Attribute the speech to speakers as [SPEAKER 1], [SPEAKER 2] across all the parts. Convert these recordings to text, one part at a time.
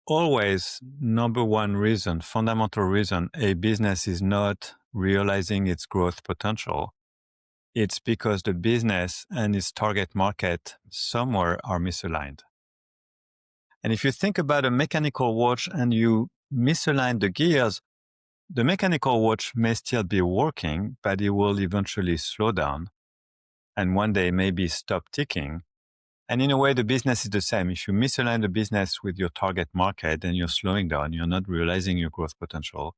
[SPEAKER 1] always number one reason, fundamental reason a business is not realizing its growth potential, it's because the business and its target market somewhere are misaligned. And if you think about a mechanical watch and you misalign the gears, the mechanical watch may still be working, but it will eventually slow down and one day maybe stop ticking. And in a way, the business is the same. If you misalign the business with your target market, then you're slowing down, you're not realizing your growth potential.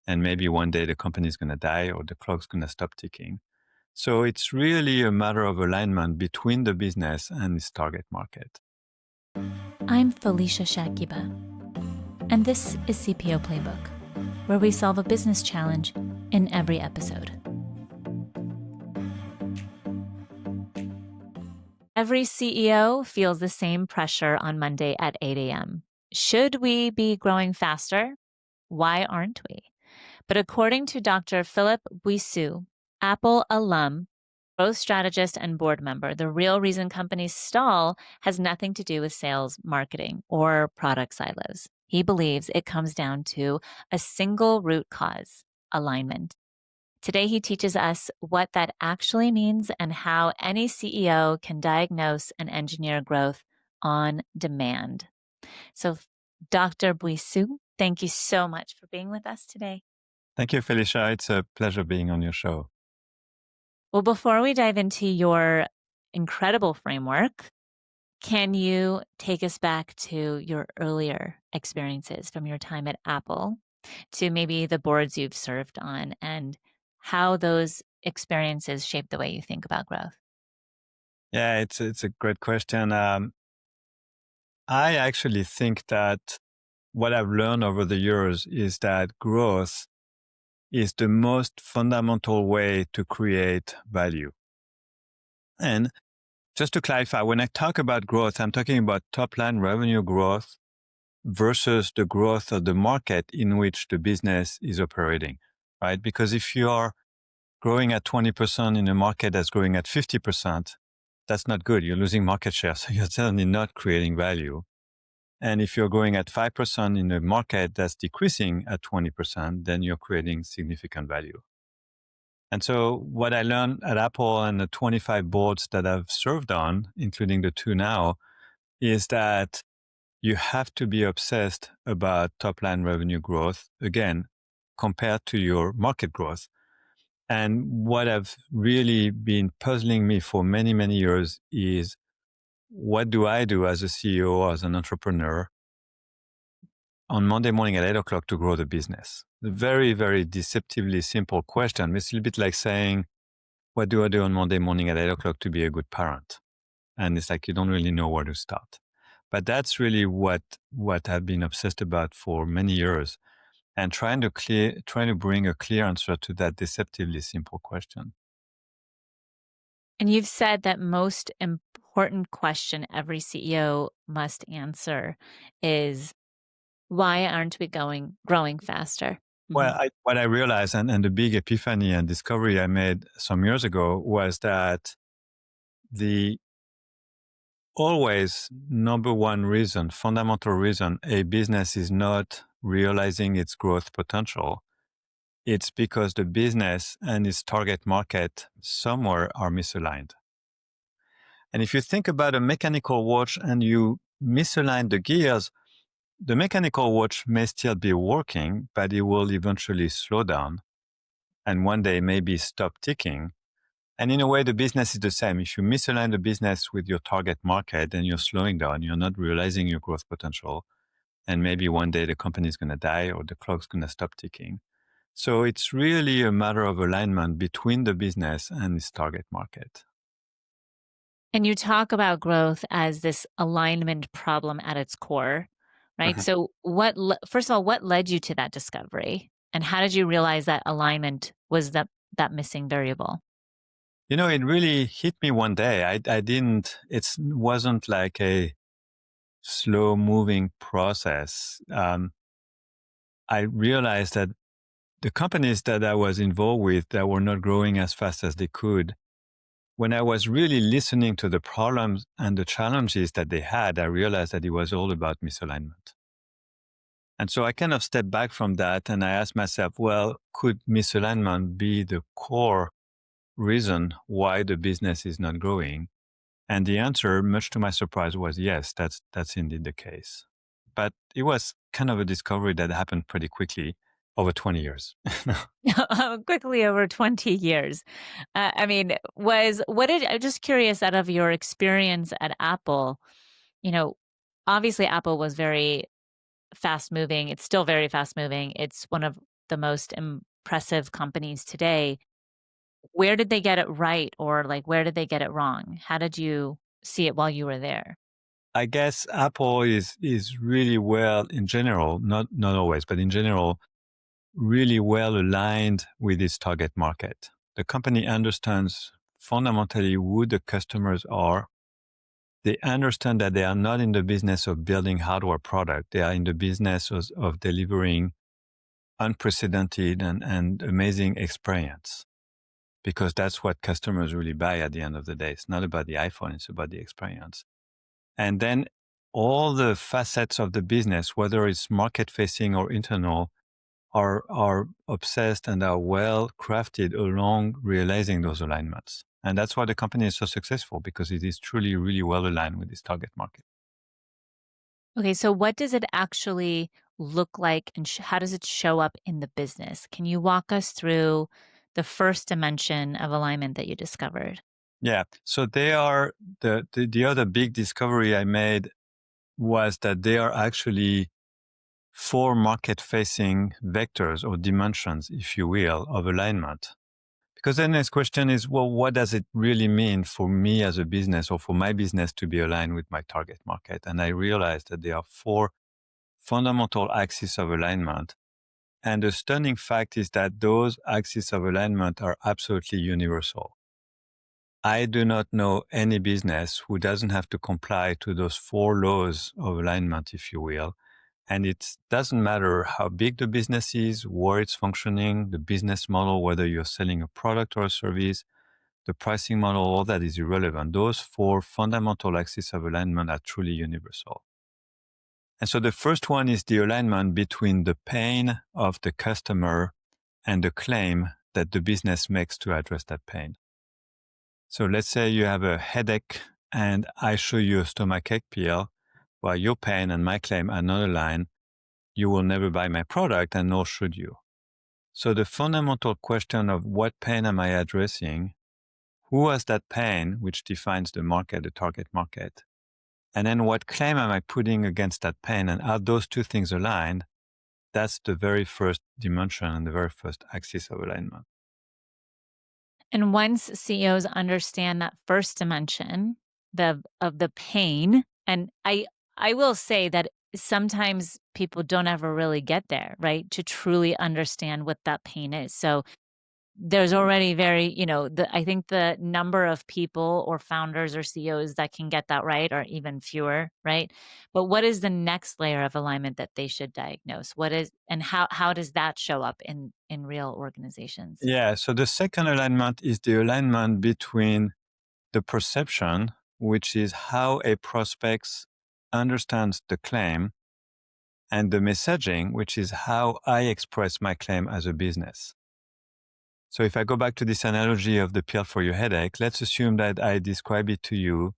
[SPEAKER 1] And maybe one day the company is going to die or the clock's going to stop ticking. So it's really a matter of alignment between the business and its target market.
[SPEAKER 2] I'm Felicia Shakiba, and this is CPO Playbook, where we solve a business challenge in every episode. Every CEO feels the same pressure on Monday at 8 a.m. Should we be growing faster? Why aren't we? But according to Dr. Philippe Bouissou, Apple alum, growth strategist and board member, the real reason companies stall has nothing to do with sales, marketing, or product silos. He believes it comes down to a single root cause: alignment. Today, he teaches us what that actually means and how any CEO can diagnose and engineer growth on demand. So, Dr. Bouissou, thank you so much for being with us today.
[SPEAKER 1] Thank you, Felicia. It's a pleasure being on your show.
[SPEAKER 2] Well, before we dive into your incredible framework, can you take us back to your earlier experiences from your time at Apple to maybe the boards you've served on and how those experiences shape the way you think about growth?
[SPEAKER 1] Yeah, it's a great question. I actually think that what I've learned over the years is that growth is the most fundamental way to create value. And just to clarify, when I talk about growth, I'm talking about top-line revenue growth versus the growth of the market in which the business is operating, right? Because if you are growing at 20% in a market that's growing at 50%, that's not good. You're losing market share, so you're certainly not creating value. And if you're growing at 5% in a market that's decreasing at 20%, then you're creating significant value. And so what I learned at Apple and the 25 boards that I've served on, including the 2 now, is that you have to be obsessed about top-line revenue growth, again, compared to your market growth. And what have really been puzzling me for many, many years is, what do I do as a CEO or as an entrepreneur on Monday morning at 8 o'clock to grow the business? A very, very deceptively simple question. It's a little bit like saying, what do I do on Monday morning at 8 o'clock to be a good parent? And it's like you don't really know where to start. But that's really what I've been obsessed about for many years, and trying to bring a clear answer to that deceptively simple question.
[SPEAKER 2] And you've said that most important question every CEO must answer is, why aren't we growing faster?
[SPEAKER 1] Well, what I realized, and the big epiphany and discovery I made some years ago, was that the always number one reason, fundamental reason a business is not realizing its growth potential, it's because the business and its target market somewhere are misaligned. And if you think about a mechanical watch and you misalign the gears, the mechanical watch may still be working, but it will eventually slow down and one day maybe stop ticking. And in a way, the business is the same. If you misalign the business with your target market, then you're slowing down, you're not realizing your growth potential. And maybe one day the company is going to die or the clock's going to stop ticking. So it's really a matter of alignment between the business and its target market.
[SPEAKER 2] And you talk about growth as this alignment problem at its core, right? So first of all, what led you to that discovery? And how did you realize that alignment was that missing variable?
[SPEAKER 1] You know, it really hit me one day. It wasn't like a slow moving process. I realized that the companies that I was involved with that were not growing as fast as they could, when I was really listening to the problems and the challenges that they had, I realized that it was all about misalignment. And so I kind of stepped back from that and I asked myself, well, could misalignment be the core reason why the business is not growing? And the answer, much to my surprise, was yes, that's indeed the case. But it was kind of a discovery that happened pretty quickly over 20 years.
[SPEAKER 2] Quickly over 20 years. I mean, I'm just curious out of your experience at Apple, you know, obviously Apple was very fast moving. It's still very fast moving. It's one of the most impressive companies today. Where did they get it right, or like where did they get it wrong? How did you see it while you were there?
[SPEAKER 1] I guess Apple is really well in general, not always, but in general, really well aligned with its target market. The company understands fundamentally who the customers are. They understand that they are not in the business of building hardware product. They are in the business of delivering unprecedented and amazing experience, because that's what customers really buy at the end of the day. It's not about the iPhone, it's about the experience. And then all the facets of the business, whether it's market facing or internal, are obsessed and are well crafted along realizing those alignments. And that's why the company is so successful, because it is truly, really well aligned with its target market.
[SPEAKER 2] Okay, so what does it actually look like, and how does it show up in the business? Can you walk us through the first dimension of alignment that you discovered?
[SPEAKER 1] Yeah. So they are the other big discovery I made was that they are actually four market facing vectors or dimensions, if you will, of alignment. Because the next question is, well, what does it really mean for me as a business or for my business to be aligned with my target market? And I realized that there are four fundamental axes of alignment. And the stunning fact is that those axes of alignment are absolutely universal. I do not know any business who doesn't have to comply to those four laws of alignment, if you will. And it doesn't matter how big the business is, where it's functioning, the business model, whether you're selling a product or a service, the pricing model, all that is irrelevant. Those four fundamental axes of alignment are truly universal. And so the first one is the alignment between the pain of the customer and the claim that the business makes to address that pain. So let's say you have a headache and I show you a stomachache pill. Well, your pain and my claim are not aligned. You will never buy my product, and nor should you. So the fundamental question of what pain am I addressing, who has that pain, which defines the market, the target market, and then what claim am I putting against that pain, and are those two things aligned? That's the very first dimension and the very first axis of alignment.
[SPEAKER 2] And once CEOs understand that first dimension, the pain, and I will say that sometimes people don't ever really get there, right? To truly understand what that pain is. So there's already I think the number of people or founders or CEOs that can get that right are even fewer, right? But what is the next layer of alignment that they should diagnose? What is, and how does that show up in real organizations?
[SPEAKER 1] Yeah. So the second alignment is the alignment between the perception, which is how a prospect understands the claim, and the messaging, which is how I express my claim as a business. So if I go back to this analogy of the pill for your headache, let's assume that I describe it to you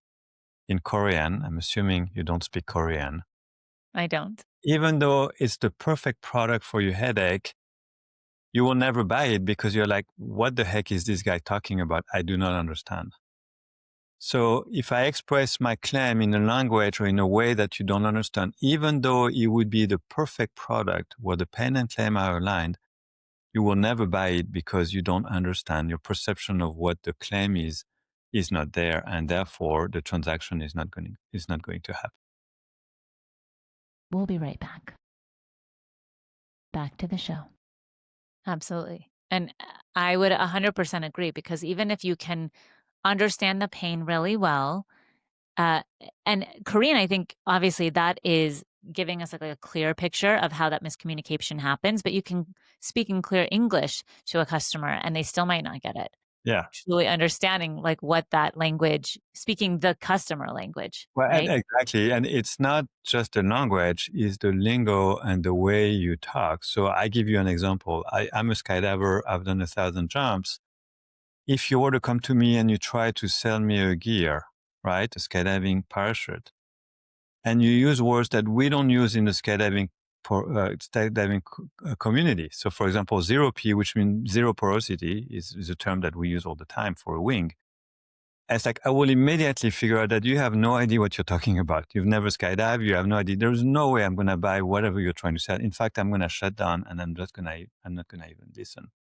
[SPEAKER 1] in Korean. I'm assuming you don't speak Korean.
[SPEAKER 2] I don't.
[SPEAKER 1] Even though it's the perfect product for your headache, you will never buy it because you're like, what the heck is this guy talking about? I do not understand. So if I express my claim in a language or in a way that you don't understand, even though it would be the perfect product where the pain and claim are aligned, you will never buy it because you don't understand. Your perception of what the claim is not there, and therefore the transaction is not going to happen.
[SPEAKER 2] We'll be right back. Back to the show. Absolutely. And I would 100% agree, because even if you can understand the pain really well, uh, and Korean, I think obviously that is giving us like a clear picture of how that miscommunication happens, but you can speak in clear English to a customer and they still might not get it.
[SPEAKER 1] Yeah.
[SPEAKER 2] truly understanding like what that language, speaking the customer language,
[SPEAKER 1] Well, and
[SPEAKER 2] right?
[SPEAKER 1] exactly. And it's not just the language, it's the lingo and the way you talk. So I give you an example. I'm a skydiver. I've done 1,000 jumps. If you were to come to me and you try to sell me a gear, right, a skydiving parachute, and you use words that we don't use in the skydiving community. So, for example, 0P, which means zero porosity, is a term that we use all the time for a wing. It's like I will immediately figure out that you have no idea what you're talking about. You've never skydived. You have no idea. There's no way I'm going to buy whatever you're trying to sell. In fact, I'm going to shut down and I'm not going to even listen.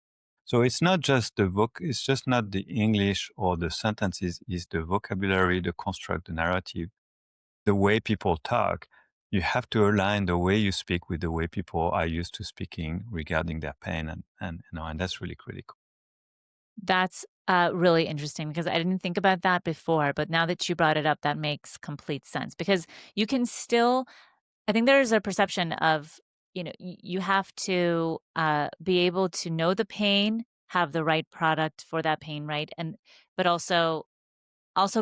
[SPEAKER 1] So it's not just it's just not the English or the sentences, it's the vocabulary, the construct, the narrative, the way people talk. You have to align the way you speak with the way people are used to speaking regarding their pain. And that's really critical.
[SPEAKER 2] That's really interesting because I didn't think about that before, but now that you brought it up, that makes complete sense because you can still, I think there's a perception of, you have to be able to know the pain, have the right product for that pain, right? But also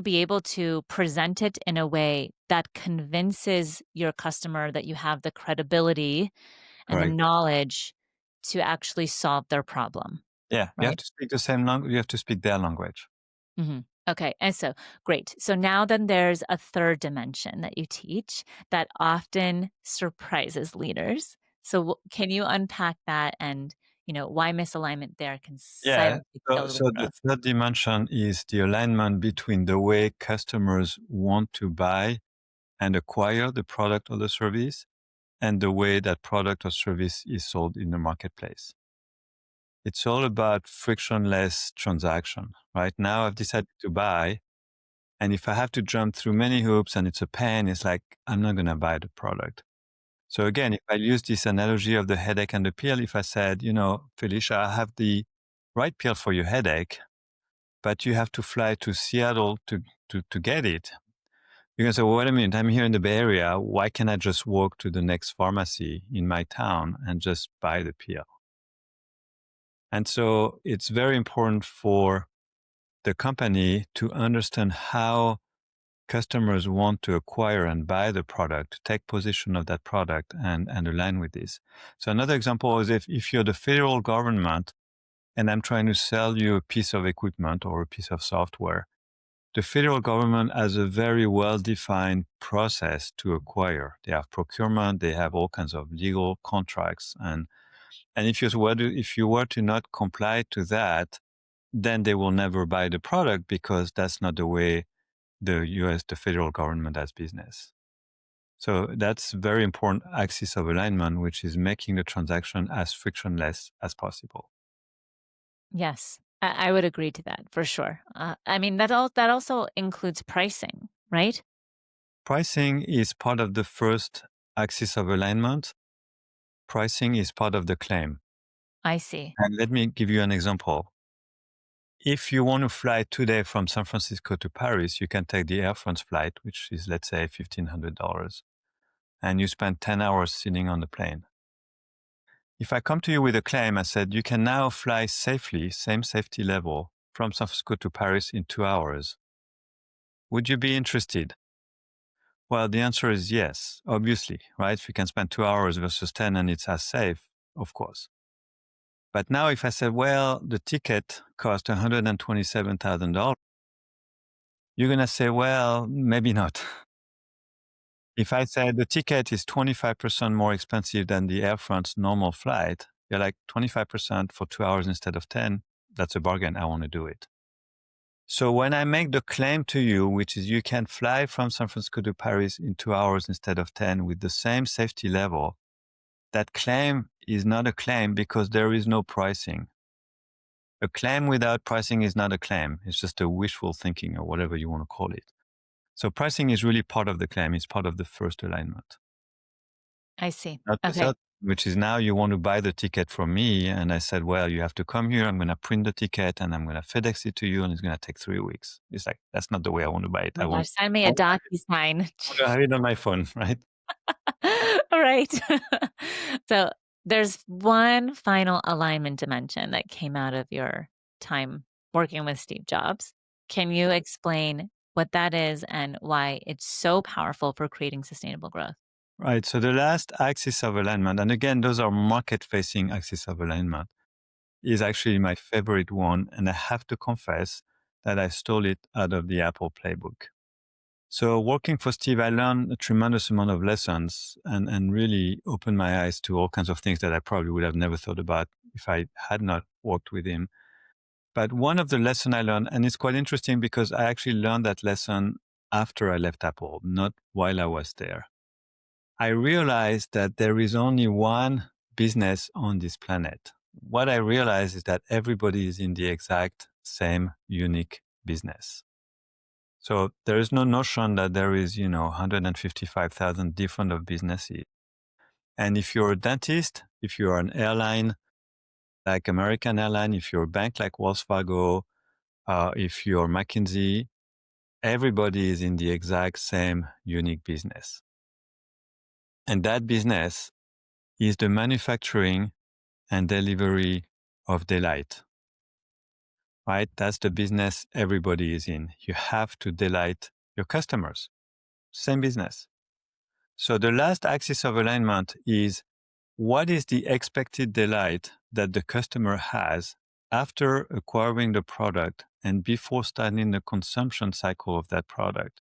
[SPEAKER 2] be able to present it in a way that convinces your customer that you have the credibility and the
[SPEAKER 1] Correct.
[SPEAKER 2] knowledge to actually solve their problem,
[SPEAKER 1] Yeah. You have
[SPEAKER 2] right?
[SPEAKER 1] to speak the same language. You have to speak their language.
[SPEAKER 2] Mhm. Okay. And so, great. So now then there's a third dimension that you teach that often surprises leaders. So can you unpack that and, why misalignment there can
[SPEAKER 1] Yeah.
[SPEAKER 2] silently
[SPEAKER 1] So,
[SPEAKER 2] kill the
[SPEAKER 1] so the
[SPEAKER 2] growth?
[SPEAKER 1] third dimension is the alignment between the way customers want to buy and acquire the product or the service and the way that product or service is sold in the marketplace. It's all about frictionless transaction. Right now, I've decided to buy. And if I have to jump through many hoops and it's a pain, it's like, I'm not going to buy the product. So again, if I use this analogy of the headache and the pill, if I said, Felicia, I have the right pill for your headache, but you have to fly to Seattle to get it. You're going to say, well, wait a minute, I'm here in the Bay Area. Why can't I just walk to the next pharmacy in my town and just buy the pill? And so it's very important for the company to understand how customers want to acquire and buy the product, to take possession of that product and align with this. So another example is if you're the federal government and I'm trying to sell you a piece of equipment or a piece of software, the federal government has a very well-defined process to acquire. They have procurement, they have all kinds of legal contracts. And if you were to not comply to that, then they will never buy the product because that's not the way the federal government does business. So that's very important axis of alignment, which is making the transaction as frictionless as possible.
[SPEAKER 2] Yes, I would agree to that for sure. I mean, that also includes pricing, right?
[SPEAKER 1] Pricing is part of the first axis of alignment. Pricing is part of the claim.
[SPEAKER 2] I see.
[SPEAKER 1] And let me give you an example. If you want to fly today from San Francisco to Paris, you can take the Air France flight, which is, let's say, $1,500, and you spend 10 hours sitting on the plane. If I come to you with a claim, I said, you can now fly safely, same safety level, from San Francisco to Paris in 2 hours. Would you be interested? Well, the answer is yes, obviously, right? If you can spend 2 hours versus 10 and it's as safe, of course. But now if I said, well, the ticket cost $127,000, you're going to say, well, maybe not. If I said the ticket is 25% more expensive than the Air France normal flight, you're like 25% for 2 hours instead of 10. That's a bargain. I want to do it. So when I make the claim to you, which is you can fly from San Francisco to Paris in 2 hours instead of 10 with the same safety level, that claim is not a claim because there is no pricing. A claim without pricing is not a claim. It's just a wishful thinking or whatever you want to call it. So pricing is really part of the claim. It's part of the first alignment.
[SPEAKER 2] I see.
[SPEAKER 1] Not the
[SPEAKER 2] Okay.
[SPEAKER 1] third, which is now you want to buy the ticket from me. And I said, well, you have to come here. I'm going to print the ticket and I'm going to FedEx it to you. And it's going to take 3 weeks. It's like, that's not the way I want to buy it.
[SPEAKER 2] Oh my gosh, send me a DocuSign.
[SPEAKER 1] I want to have it on my phone, right?
[SPEAKER 2] All right. So there's one final alignment dimension that came out of your time working with Steve Jobs. Can you explain what that is and why it's so powerful for creating sustainable growth?
[SPEAKER 1] Right. So the last axis of alignment, and again, those are market facing axis of alignment, is actually my favorite one. And I have to confess that I stole it out of the Apple playbook. So working for Steve, I learned a tremendous amount of lessons and really opened my eyes to all kinds of things that I probably would have never thought about if I had not worked with him. But one of the lessons I learned, and it's quite interesting because I actually learned that lesson after I left Apple, not while I was there. I realized that there is only one business on this planet. What I realized is that everybody is in the exact same unique business. So there is no notion that there is, 155,000 different of businesses. And if you're a dentist, if you're an airline like American Airline, if you're a bank like Wells Fargo, if you're McKinsey, everybody is in the exact same unique business. And that business is the manufacturing and delivery of delight, right? That's the business everybody is in. You have to delight your customers. Same business. So the last axis of alignment is what is the expected delight that the customer has after acquiring the product and before starting the consumption cycle of that product?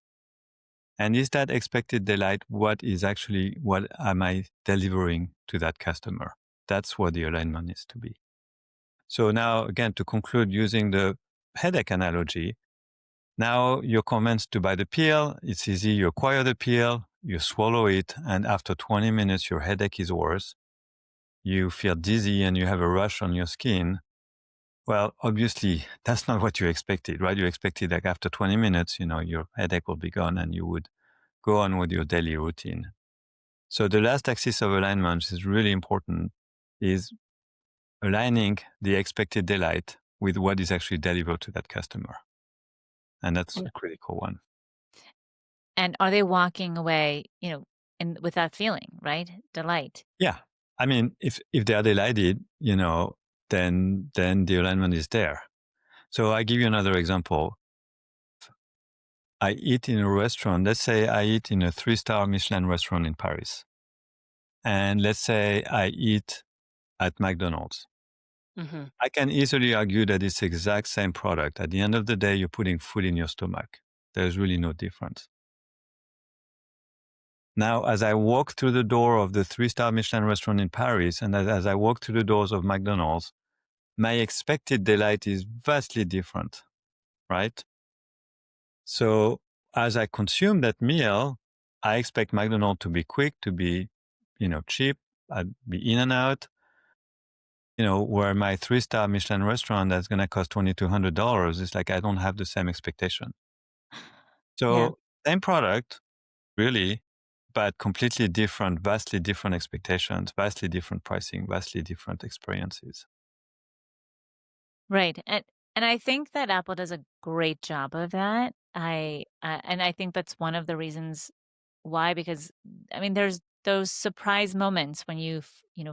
[SPEAKER 1] And is that expected delight what am I delivering to that customer? That's what the alignment needs to be. So now, again, to conclude using the headache analogy, now you're convinced to buy the pill. It's easy. You acquire the pill, you swallow it, and after 20 minutes, your headache is worse. You feel dizzy and you have a rush on your skin. Well, obviously, that's not what you expected, right? You expected like after 20 minutes, your headache will be gone and you would go on with your daily routine. So the last axis of alignment is really important, is aligning the expected delight with what is actually delivered to that customer. And that's a critical one.
[SPEAKER 2] And are they walking away, with that feeling, right? Delight.
[SPEAKER 1] Yeah. I mean, if they are delighted, then the alignment is there. So I give you another example. I eat in a restaurant. Let's say I eat in a 3-star Michelin restaurant in Paris. And let's say I eat at McDonald's.
[SPEAKER 2] Hmm.
[SPEAKER 1] I can easily argue that it's the exact same product. At the end of the day, you're putting food in your stomach. There's really no difference. Now, as I walk through the door of the 3-star Michelin restaurant in Paris, and as I walk through the doors of McDonald's, my expected delight is vastly different, right? So as I consume that meal, I expect McDonald's to be quick, to be, cheap, I'd be in and out. Where my 3-star Michelin restaurant that's going to cost $2,200 is like I don't have the same expectation.
[SPEAKER 2] Yeah.
[SPEAKER 1] So same product, really, but completely different, vastly different expectations, vastly different pricing, vastly different experiences.
[SPEAKER 2] Right. And I think that Apple does a great job of that. I think that's one of the reasons why, because I mean there's those surprise moments when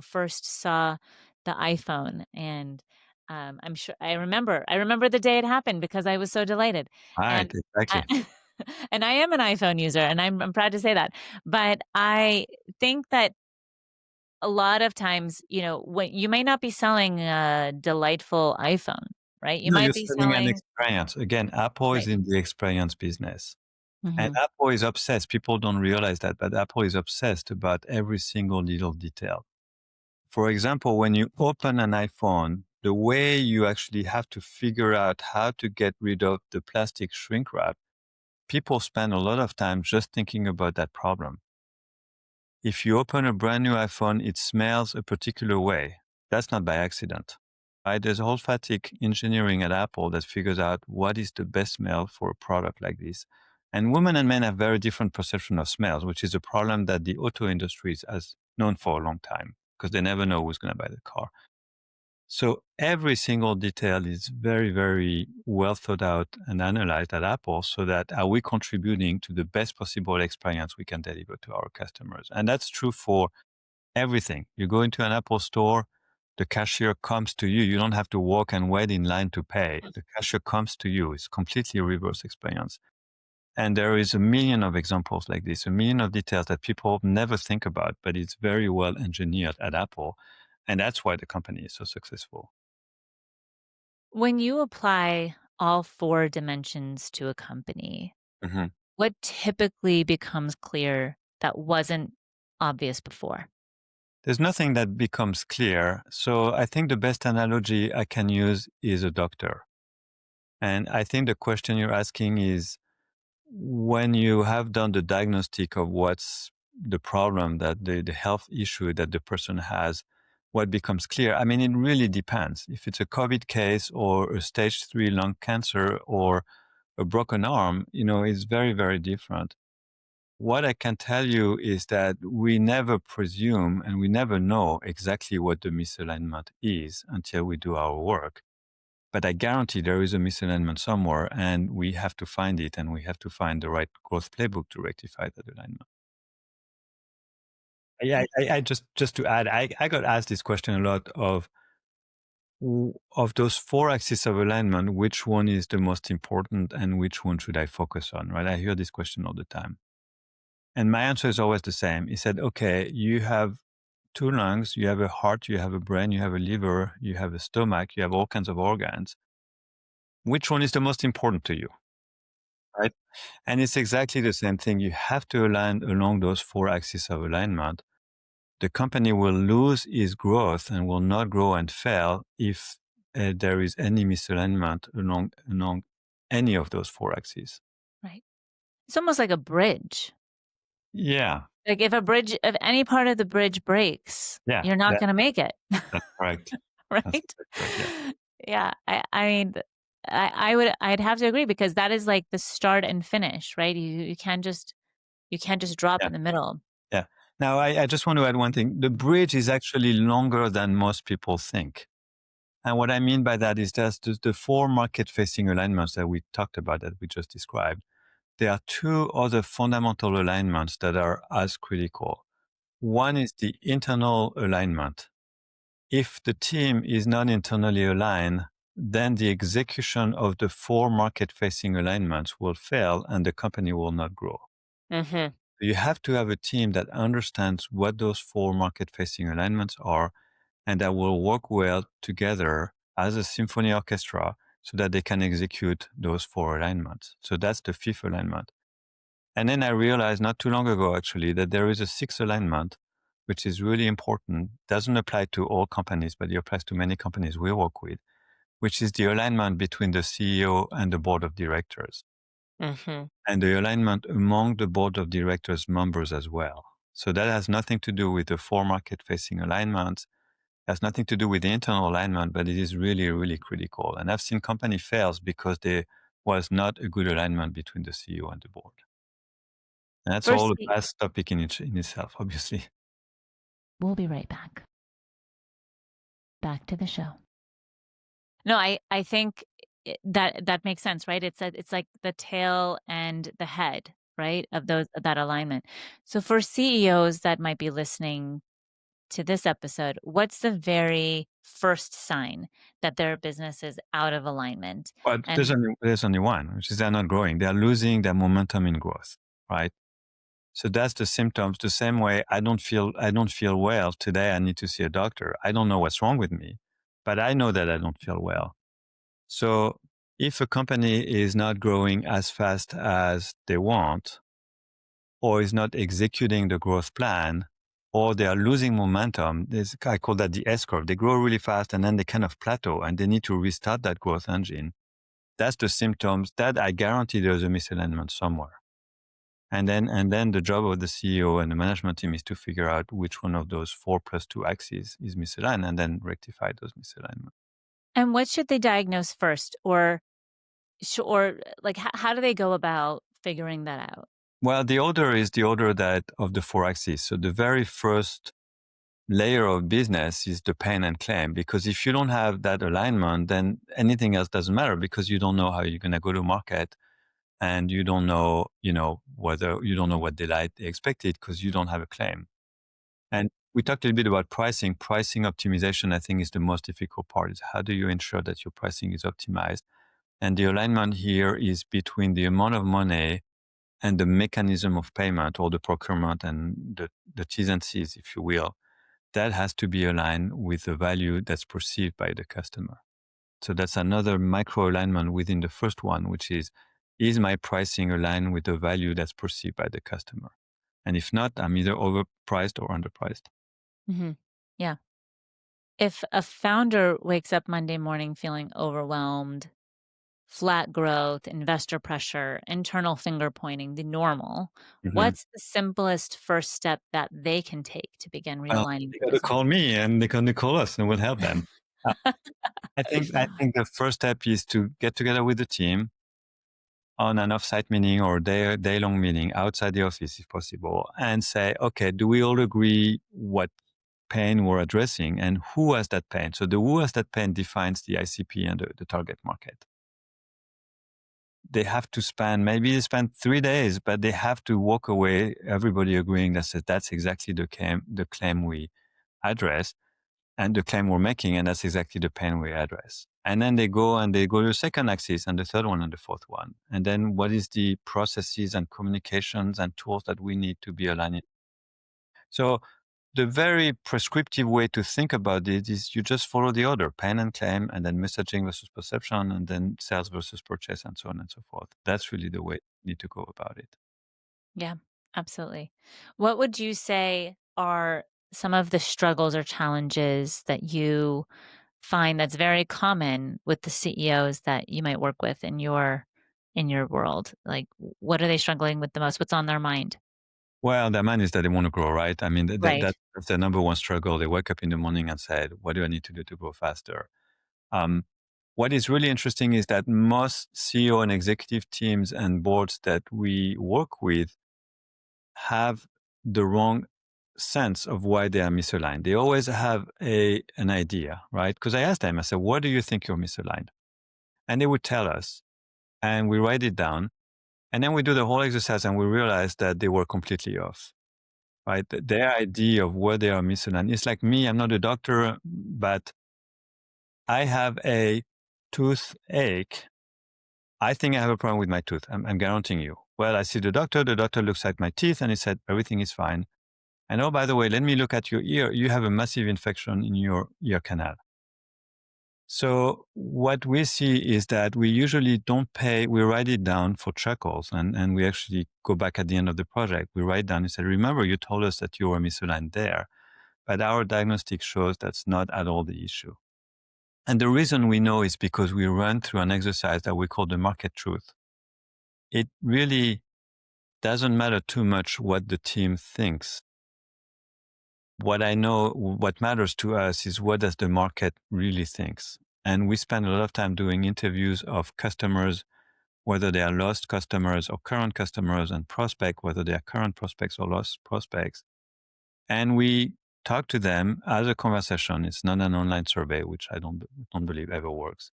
[SPEAKER 2] first saw the iPhone, and I'm sure I remember the day it happened because I was so delighted.
[SPEAKER 1] Right,
[SPEAKER 2] And I,
[SPEAKER 1] exactly.
[SPEAKER 2] and I am an iPhone user, and I'm proud to say that. But I think that a lot of times, when you may not be selling a delightful iPhone, right? You
[SPEAKER 1] No, you're
[SPEAKER 2] might be
[SPEAKER 1] selling an
[SPEAKER 2] selling.
[SPEAKER 1] experience. Again, Apple is
[SPEAKER 2] Right.
[SPEAKER 1] in the experience business. And
[SPEAKER 2] Hmm.
[SPEAKER 1] Apple is obsessed. People don't realize that, but Apple is obsessed about every single little detail. For example, when you open an iPhone, the way you actually have to figure out how to get rid of the plastic shrink wrap, people spend a lot of time just thinking about that problem. If you open a brand new iPhone, it smells a particular way. That's not by accident. Right? There's olfactic engineering at Apple that figures out what is the best smell for a product like this. And women and men have very different perception of smells, which is a problem that the auto industry has known for a long time because they never know who's going to buy the car. So every single detail is very, very well thought out and analyzed at Apple so that are we contributing to the best possible experience we can deliver to our customers? And that's true for everything. You go into an Apple store, The cashier comes to you. You don't have to walk and wait in line to pay. The cashier comes to you. It's completely reverse experience. And there is a million of examples like this, a million of details that people never think about, but it's very well engineered at Apple. And that's why the company is so successful.
[SPEAKER 2] When you apply all 4 dimensions to a company,
[SPEAKER 1] Mm-hmm.
[SPEAKER 2] what typically becomes clear that wasn't obvious before?
[SPEAKER 1] There's nothing that becomes clear. So I think the best analogy I can use is a doctor. And I think the question you're asking is, when you have done the diagnostic of what's the problem, that the health issue that the person has, what becomes clear? I mean, it really depends. If it's a COVID case or a stage 3 lung cancer or a broken arm, it's very, very different. What I can tell you is that we never presume and we never know exactly what the misalignment is until we do our work. But I guarantee there is a misalignment somewhere, and we have to find it, and we have to find the right growth playbook to rectify that alignment. Yeah, I just to add, I got asked this question a lot of those 4 axes of alignment, which one is the most important and which one should I focus on, right? I hear this question all the time. And my answer is always the same. He said, okay, you have 2 lungs, you have a heart, you have a brain, you have a liver, you have a stomach, you have all kinds of organs. Which one is the most important to you? Right? And it's exactly the same thing. You have to align along those 4 axes of alignment. The company will lose its growth and will not grow and fail if there is any misalignment along any of those 4 axes.
[SPEAKER 2] Right. It's almost like a bridge.
[SPEAKER 1] Yeah,
[SPEAKER 2] Like if any part of the bridge breaks,
[SPEAKER 1] yeah,
[SPEAKER 2] you're not gonna make it,
[SPEAKER 1] that's correct. That's
[SPEAKER 2] right?
[SPEAKER 1] correct. Yeah,
[SPEAKER 2] Yeah, I mean, I'd have to agree because that is like the start and finish, right? You can't just drop
[SPEAKER 1] yeah,
[SPEAKER 2] in the middle.
[SPEAKER 1] yeah. Now, I just want to add one thing. The bridge is actually longer than most people think. And what I mean by that is that the 4 market-facing alignments that we talked about, that we just described, there are 2 other fundamental alignments that are as critical. One is the internal alignment. If the team is not internally aligned, then the execution of the 4 market-facing alignments will fail and the company will not grow.
[SPEAKER 2] Mhm.
[SPEAKER 1] You have to have a team that understands what those 4 market-facing alignments are and that will work well together as a symphony orchestra so that they can execute those 4 alignments. So that's the 5th alignment. And then I realized not too long ago, actually, that there is a 6th alignment, which is really important. Doesn't apply to all companies, but it applies to many companies we work with, which is the alignment between the CEO and the board of directors,
[SPEAKER 2] Mhm.
[SPEAKER 1] and the alignment among the board of directors members as well. So that has nothing to do with the 4 market-facing alignments, has nothing to do with the internal alignment, but it is really, really critical. And I've seen company fails because there was not a good alignment between the CEO and the board. And that's all
[SPEAKER 2] First,
[SPEAKER 1] a vast topic in itself, obviously.
[SPEAKER 2] we'll be right back. Back to the show. No, I think that makes sense, right? It's like the tail and the head, right, of that alignment. So for CEOs that might be listening to this episode, what's the very first sign that their business is out of alignment?
[SPEAKER 1] But
[SPEAKER 2] And
[SPEAKER 1] there's only one, which is they're not growing. They're losing their momentum in growth, right? So that's the symptoms. The same way I don't feel well today. I need to see a doctor. I don't know what's wrong with me, but I know that I don't feel well. So if a company is not growing as fast as they want, or is not executing the growth plan, or they are losing momentum, I call that the S curve. They grow really fast and then they kind of plateau and they need to restart that growth engine. That's the symptoms that I guarantee there's a misalignment somewhere. And then the job of the CEO and the management team is to figure out which one of those 4+2 axes is misaligned and then rectify those misalignments.
[SPEAKER 2] what should they diagnose first, or like how do they go about figuring that out?
[SPEAKER 1] Well, the order is the order that of the 4 axes. So the very first layer of business is the pain and claim, because if you don't have that alignment, then anything else doesn't matter, because you don't know how you're going to go to market, and you don't know, whether you don't know what delight they expected because you don't have a claim. And we talked a little bit about pricing. Pricing optimization, I think, is the most difficult part. Is how do you ensure that your pricing is optimized? And the alignment here is between the amount of money and the mechanism of payment, or the procurement and the T's and C's, if you will. That has to be aligned with the value that's perceived by the customer. So that's another micro alignment within the first one, which is my pricing aligned with the value that's perceived by the customer? And if not, I'm either overpriced or underpriced.
[SPEAKER 2] Mm-hmm. Yeah. If a founder wakes up Monday morning feeling overwhelmed, flat growth, investor pressure, internal finger pointing, the normal,
[SPEAKER 1] Mm-hmm.
[SPEAKER 2] what's the simplest first step that they can take to begin
[SPEAKER 1] Well,
[SPEAKER 2] realigning
[SPEAKER 1] they
[SPEAKER 2] the
[SPEAKER 1] got to
[SPEAKER 2] business?
[SPEAKER 1] call me and they can call us and we'll help them. Uh, I think the first step is to get together with the team on an offsite meeting or day long meeting outside the office if possible, and say, okay, do we all agree what pain we're addressing and who has that pain? So the who has that pain defines the ICP and the target market. They have to maybe they spend 3 days, but they have to walk away, everybody agreeing that says that's exactly the claim we address and the claim we're making, and that's exactly the pain we address. And then they go to the second axis and the third one and the fourth one. And then what is the processes and communications and tools that we need to be aligning? So the very prescriptive way to think about it is you just follow the order: pain and claim, and then messaging versus perception, and then sales versus purchase, and so on and so forth. That's really the way you need to go about it.
[SPEAKER 2] Yeah, absolutely. What would you say are some of the struggles or challenges that you find that's very common with the CEOs that you might work with in your world? Like, what are they struggling with the most? What's on their mind?
[SPEAKER 1] Well, the man is that they want to grow, right? I mean,
[SPEAKER 2] Right.
[SPEAKER 1] that's the number one struggle. They wake up in the morning and say, what do I need to do to grow faster? Um, what is really interesting is that most CEO and executive teams and boards that we work with have the wrong sense of why they are misaligned. They always have an idea, right? Because I asked them, I said, what do you think you're misaligned? And they would tell us, and we write it down. And then we do the whole exercise and we realize that they were completely off, right? Their idea of where they are misaligned. It's like me, I'm not a doctor, but I have a toothache. I think I have a problem with my tooth. I'm guaranteeing you. Well, I see the doctor looks at my teeth and he said, everything is fine. And oh, by the way, let me look at your ear. You have a massive infection in your ear canal. So what we see is that we usually don't pay, we write it down for chuckles, and we actually go back at the end of the project. We write down and say, remember, you told us that you were misaligned there, but our diagnostic shows that's not at all the issue. And the reason we know is because we run through an exercise that we call the market truth. It really doesn't matter too much what the team thinks. What I know, what matters to us is what does the market really thinks. And we spend a lot of time doing interviews of customers, whether they are lost customers or current customers, and prospect, whether they are current prospects or lost prospects. And we talk to them as a conversation. It's not an online survey, which I don't believe ever works.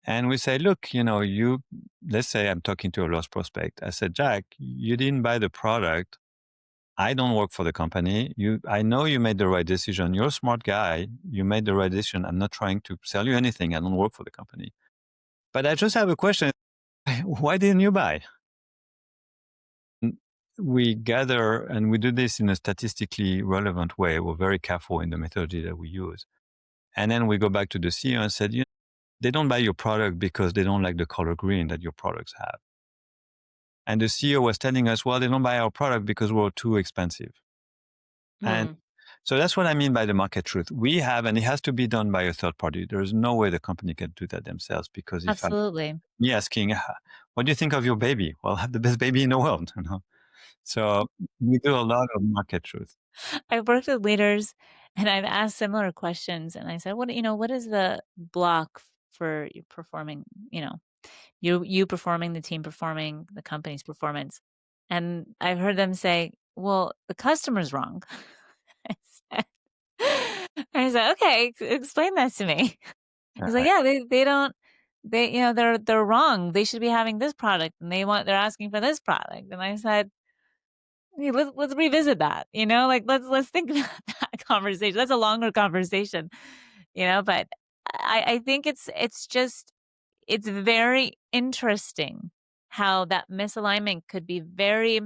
[SPEAKER 1] And we say, look, let's say I'm talking to a lost prospect. I said, Jack, you didn't buy the product. I don't work for the company. I know you made the right decision. You're a smart guy. You made the right decision. I'm not trying to sell you anything. I don't work for the company. But I just have a question. Why didn't you buy? We gather, and we do this in a statistically relevant way. We're very careful in the methodology that we use. And then we go back to the CEO and said, they don't buy your product because they don't like the color green that your products have. And the CEO was telling us, well, they don't buy our product because we're too expensive. And
[SPEAKER 2] Hmm.
[SPEAKER 1] so that's what I mean by the market truth. We have, and it has to be done by a third party. There's no way the company can do that themselves, because if I'm
[SPEAKER 2] Absolutely.
[SPEAKER 1] me asking, what do you think of your baby? Well, I have the best baby in the world. So we do a lot of market truth.
[SPEAKER 2] I've worked with leaders and I've asked similar questions and I said, what is the block for you performing, you performing, the team performing, the company's performance? And I've heard them say, well, the customer's wrong. I said, I said, okay, explain that to me. He's like,
[SPEAKER 1] I,
[SPEAKER 2] yeah, they don't, they're wrong. They should be having this product and they're asking for this product. And I said, let's revisit that, like let's think about that conversation. That's a longer conversation, but I think it's just it's very interesting how that misalignment could be very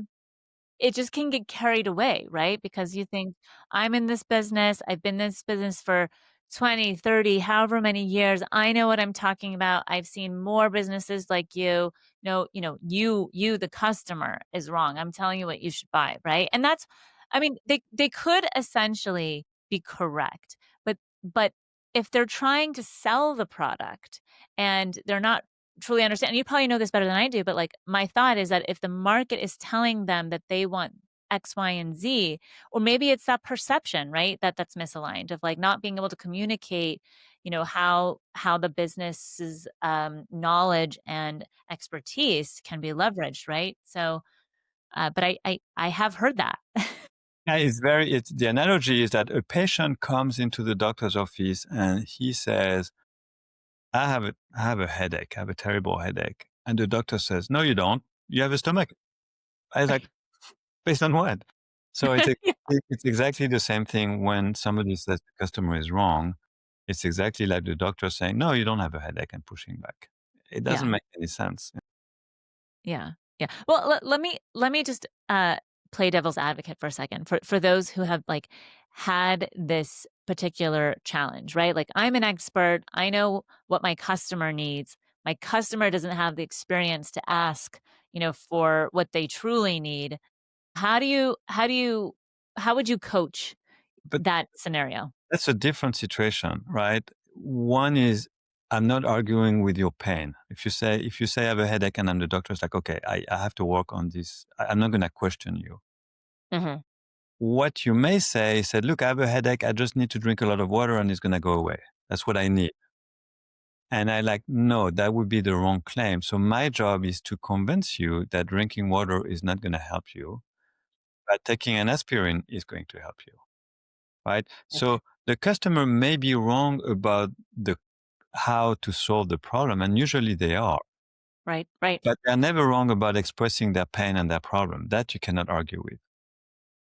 [SPEAKER 2] it just can get carried away, right? Because you think, I'm in this business, I've been in this business for 20, 30, however many years. I know what I'm talking about. I've seen more businesses like you. No, you, the customer is wrong. I'm telling you what you should buy, right? And that's, I mean, they could essentially be correct, but if they're trying to sell the product and they're not truly understand. And you probably know this better than I do, but like my thought is that if the market is telling them that they want X, Y, and Z, or maybe it's that perception, right? That's misaligned of like not being able to communicate, how the business's knowledge and expertise can be leveraged, right? So, but I have heard that.
[SPEAKER 1] Yeah, it's the analogy is that a patient comes into the doctor's office and he says, I have a headache. I have a terrible headache. And the doctor says, no, you don't. You have a stomach. I was like, based on what? So
[SPEAKER 2] Yeah,
[SPEAKER 1] it's exactly the same thing when somebody says the customer is wrong. It's exactly like the doctor saying, no, you don't have a headache and pushing back. It doesn't
[SPEAKER 2] yeah.
[SPEAKER 1] make any sense.
[SPEAKER 2] Yeah. Yeah. Well, let me just play devil's advocate for a second for those who have like had this particular challenge, right? Like I'm an expert, I know what my customer needs. My customer doesn't have the experience to ask, for what they truly need. How would you coach
[SPEAKER 1] But
[SPEAKER 2] that scenario?
[SPEAKER 1] that's a different situation, right? One is I'm not arguing with your pain. If you say I have a headache and I'm the doctor, it's like, okay, I have to work on this. I'm not gonna question you.
[SPEAKER 2] Hmm.
[SPEAKER 1] What you may say is that, look, I have a headache, I just need to drink a lot of water and it's gonna go away. That's what I need. And I like, no, that would be the wrong claim. So my job is to convince you that drinking water is not gonna help you, but taking an aspirin is going to help you. Right? So the customer may be wrong about the how to solve the problem, and usually they are,
[SPEAKER 2] Right. Right.
[SPEAKER 1] but they're never wrong about expressing their pain and their problem. That you cannot argue with.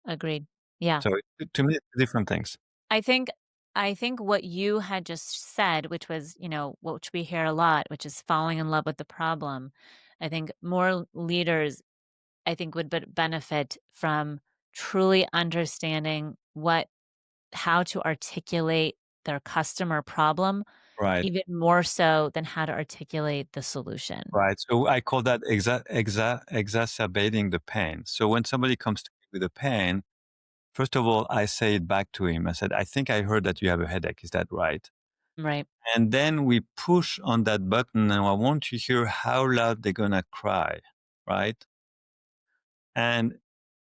[SPEAKER 2] Agreed. Yeah.
[SPEAKER 1] So to me, it's different things.
[SPEAKER 2] I think I think what you had just said, which was, which we hear a lot, which is falling in love with the problem. I think more leaders, I think, would benefit from truly understanding how to articulate their customer problem,
[SPEAKER 1] Right.
[SPEAKER 2] even more so than how to articulate the solution.
[SPEAKER 1] Right. So I call that exacerbating the pain. So when somebody comes to me with a pain, first of all, I say it back to him. I said, I think I heard that you have a headache. Is that right?
[SPEAKER 2] Right.
[SPEAKER 1] And then we push on that button and I want to hear how loud they're going to cry. Right. And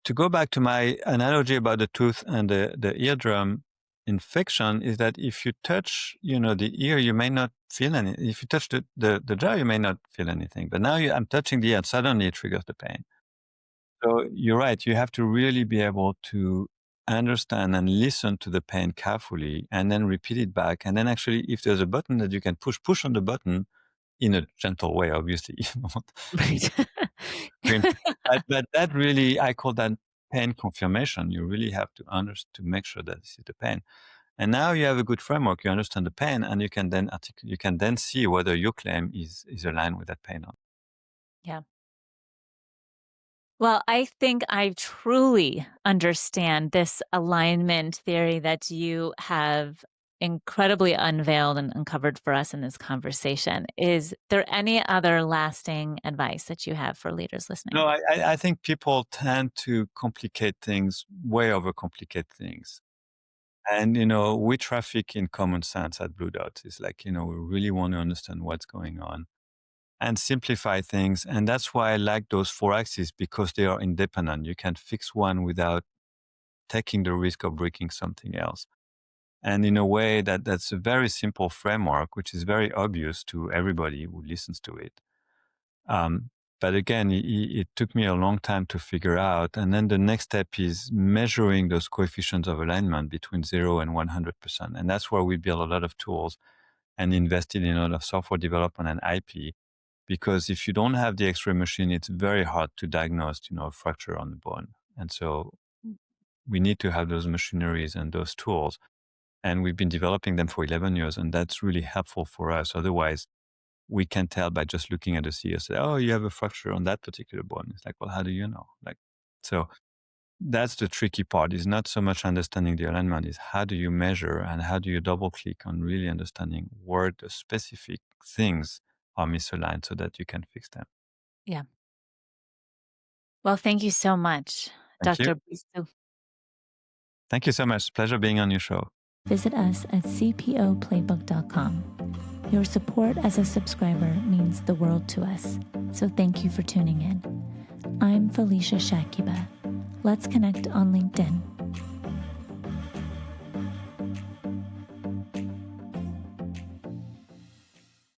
[SPEAKER 1] to go back to my analogy about the tooth and the eardrum infection is that if you touch, the ear, you may not feel any. If you touch the jaw, you may not feel anything. But now I'm touching the ear and suddenly it triggers the pain. So you're right. You have to really be able to understand and listen to the pain carefully and then repeat it back. And then actually, if there's a button that you can push on the button in a gentle way, obviously. You don't
[SPEAKER 2] Right.
[SPEAKER 1] scream. But that really, I call that pain confirmation. You really have to to make sure that this is the pain. And now you have a good framework. You understand the pain, and you can then you can then see whether your claim is aligned with that pain. Or
[SPEAKER 2] Yeah. Well, I think I truly understand this alignment theory that you have incredibly unveiled and uncovered for us in this conversation. Is there any other lasting advice that you have for leaders
[SPEAKER 1] no,
[SPEAKER 2] listening?
[SPEAKER 1] I think people tend to complicate things, way overcomplicate things. And, we traffic in common sense at Blue Dot. It's like, we really want to understand what's going on and simplify things. And that's why I like those four axes because they are independent. You can fix one without taking the risk of breaking something else. And in a way that's a very simple framework, which is very obvious to everybody who listens to it. Um, but again, it took me a long time to figure out. And then the next step is measuring those coefficients of alignment between 0 and 100%. And that's where we build a lot of tools and invested in a lot of software development and IP. Because if you don't have the X-ray machine, it's very hard to diagnose, a fracture on the bone. And so we need to have those machineries and those tools. And we've been developing them for 11 years, and that's really helpful for us. Otherwise, we can tell by just looking at the CEO, say, oh, you have a fracture on that particular bone. It's like, well, how do you know? So that's the tricky part, is not so much understanding the alignment, is how do you measure and how do you double click on really understanding where the specific things are misaligned so that you can fix them.
[SPEAKER 2] Yeah. Well, thank you so much,
[SPEAKER 1] Thank you.
[SPEAKER 2] Dr. Bouissou.
[SPEAKER 1] Thank you so much. Pleasure being on your show.
[SPEAKER 2] Visit us at cpoplaybook.com. Your support as a subscriber means the world to us, so thank you for tuning in. I'm Felicia Shakiba. Let's connect on LinkedIn.